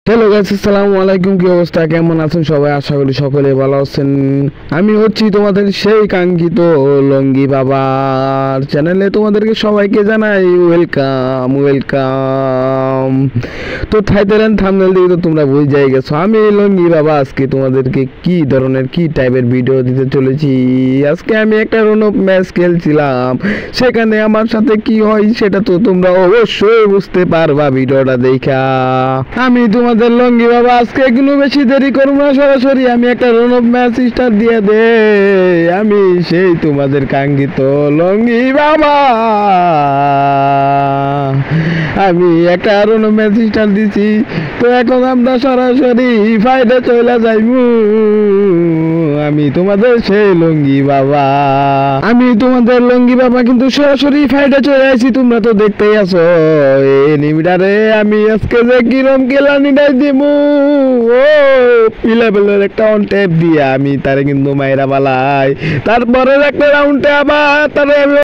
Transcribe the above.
Hello guys, আসসালামু আলাইকুম। কি অবস্থা, কেমন আছেন সবাই? আশা করি সকলে ভালো আছেন। আমি হচ্ছি তোমাদের সেই কাঙ্ক্ষিত লঙ্গি বাবার চ্যানেলে তোমাদেরকে সবাইকে জানাই ওয়েলকাম ওয়েলকাম। তো থাইল্যান্ড থাম্বনেল দিয়ে তো তোমরা বুঝেই গেছো আমি লঙ্গি বাবা আজকে তোমাদেরকে কি ধরনের কি টাইপের ভিডিও দিতে চলেছি। আজকে আমি একটা রন অফ ম্যাচ খেলছিলাম, সেখানে আমার সাথে কি হয় সেটা তো তোমরা অবশ্যই বুঝতে পারবা ভিডিওটা দেখা। আমি তোমাদের লঙ্গি বাবা আজকে কোনো বেশি দেরি করবো না, সরাসরি আমি একটা রন অফ ম্যাচ স্টার্ট দিয়ে দে। আমি সেই তোমাদের কাঙ্ক্ষিত লঙ্গি বাবা, আমি একটা রন অফ ম্যাচ স্টার্ট দিছি। তো এখন আমরা সরাসরি ফাইটে চলে যাইমু। আমি তোমাদের সেই লঙ্গি বাবা, আমি তোমাদের লঙ্গি বাবা কিন্তু সরাসরি ফাইটে চলে আসি। তোমরা তো দেখতেই আছো এনিমিটারে আমি আজকে যে কিরম কেলানিটাই দিমু। ও পিলাবেলের একটা অন ট্যাপ দিয়ে আমি তারে কিন্তু মাইরা বালাই, তারপরে একটা রাউন্ডে আবার তারে আমি